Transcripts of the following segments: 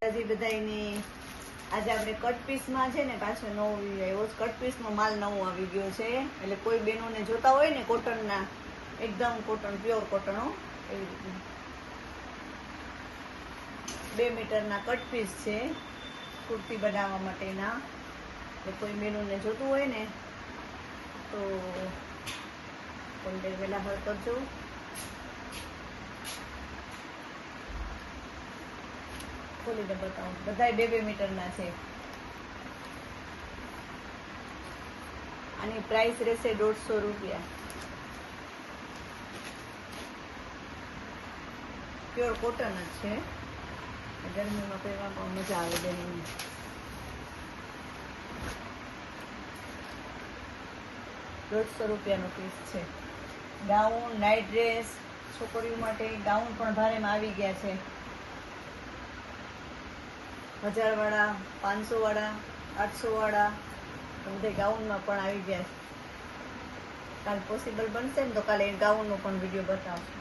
માતાજી બધાયની. આજે આપણે કટ પીસમાં છે ને પાછો નવો આવ્યો છે. કટ પીસનો માલ નવો આવી ગયો છે. એટલે કોઈ બહેનોને જોતા હોય ને કોટનના, એકદમ કોટન, પ્યોર કોટન, એવી રીતે 2 મીટરના કટ પીસ છે કુર્તી બનાવવા માટેના. એટલે કોઈ બહેનોને જોતું હોય ને તો કોન્ટેક્ટ વહેલા હળ કરજો. ખોલીને બતાવું. બધા 2 મીટરના છે. આની પ્રાઇસ રહેશે 150 રૂપિયા. પ્યોર કોટન જ છે. ગરમીમાં પહેરવા પણ મજા આવે બેનની. ₹150 પીસ છે. ગાઉન, નાઇટ ડ્રેસ, છોકરીઓ માટે ગાઉન પણ ભારેમાં આવી ગયા છે. 1000 વાળા, 500 વાળા, 800 વાળા, બધા ગાઉનમાં પણ આવી ગયા છે. કાલે પોસિબલ બનશે ને તો કાલે ગાઉનનો પણ વિડીયો બતાવશું.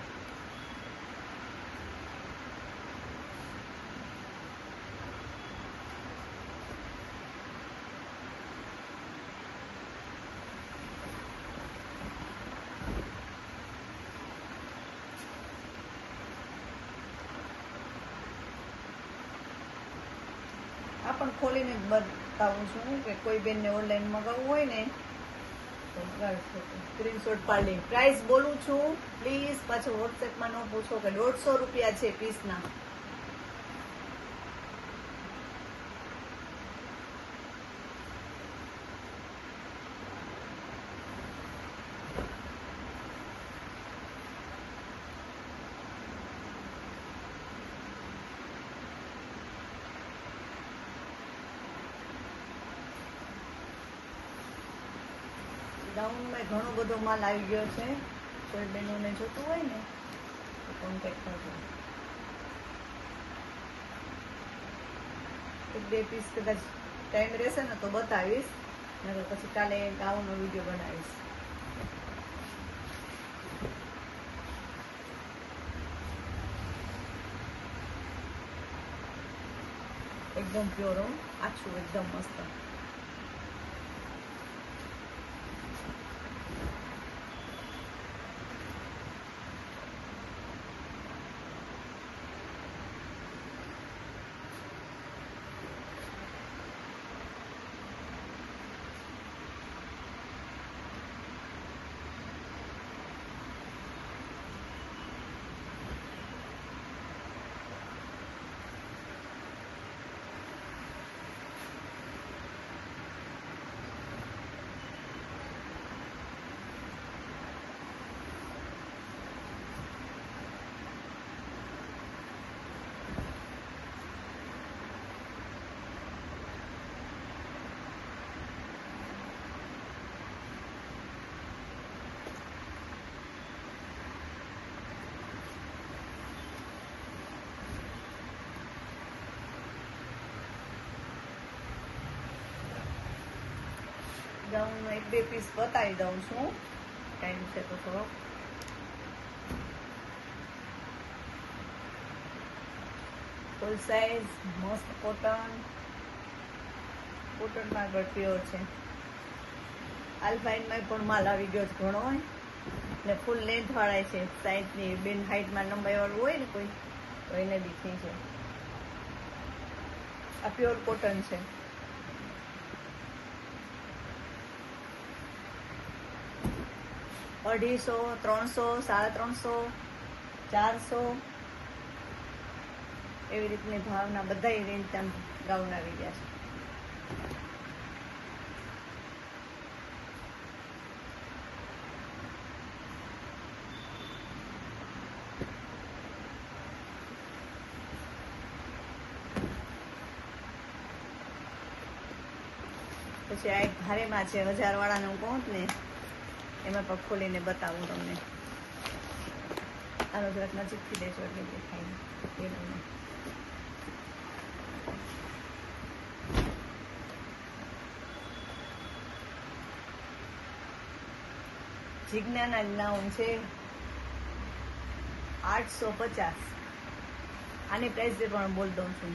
આ પણ ખોલીને જ બતાવું છું કે કોઈ બેનને ઓનલાઈન મગાવવું હોય ને તો સ્ક્રીનશોટ પાડી. પ્રાઇસ બોલું છું પ્લીઝ, પાછો વોટ્સએપમાં ન પૂછો કે 150 રૂપિયા છે પીસના. ગાઉનમાં ઘણો બધો માલ આવી ગયો છે. કોઈ બહેનોને જોતું હોય ને તો કોન્ટેક્ટ કરજો. 1-2 પીસ કદાચ ટાઈમ રહેશે ને તો બતાવીશ, નકર પછી કાલે ગાઉનનો વિડીયો બનાવીશ. એકદમ પ્યોર, આછું, એકદમ મસ્ત. ગાઉનનો 1-2 પીસ બતાવી દઉં છું, ટાઈમ છે તો થોડો. ફૂલ સાઈઝ, મસ્ત કોટન. કોટનમાં આગળ પ્યોર છે. આલ્ફાઇનમાં પણ માલ આવી ગયો છે ઘણો હોય એટલે ફૂલ લેન્થ વાળા છે. સાઈઝની બેન હાઈટમાં લંબાઈ વાળું હોય ને કોઈ તો એને બી થઈ છે. આ પ્યોર કોટન છે. $250, 300, 350, 400 એવી રીતની ભાવના બધા રેન્જ ગાઉન આવી ગયા છે. પછી આ એક ભારેમાં છે 1000 વાળાનું હું કહું ને એમાં પણ ખોલીને બતાવું તમને. આનો જરાક નજીકથી દેજો એટલે દેખાય. જીજ્ઞાના ગાઉન છે 850. આની પ્રાઇસ પણ બોલ દઉં છું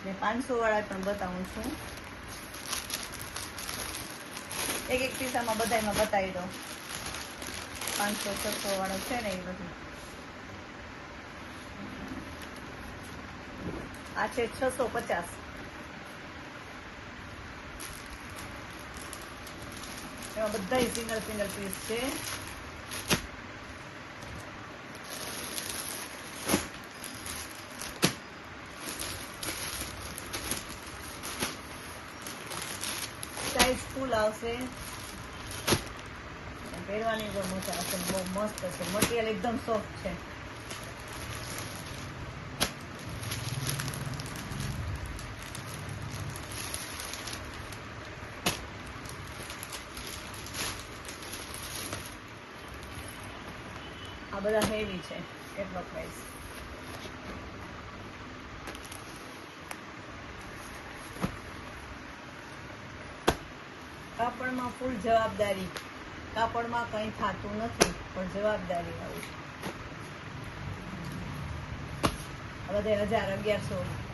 ને 500 વાળા પણ બતાવું છું. એક એક પીસામાં બધામાં બતાવી દો. 500 600 વાળો છે ને એ બધું. આ છે 650. એમાં બધા સિંગલ સિંગલ પીસ છે. સાઈઝ ફૂલ આવશે. પહેરવાની બહુ મજા આવશે. બહુ મસ્ત છે. મટીરિયલ એકદમ સોફ્ટ છે. આ બધા હેવી છે. એટલો પ્રાઇસ. કાપડમાં ફૂલ જવાબદારી. કાપડમાં કંઈ થતું નથી પણ જવાબદારી આવી. આ બધે 1000 1100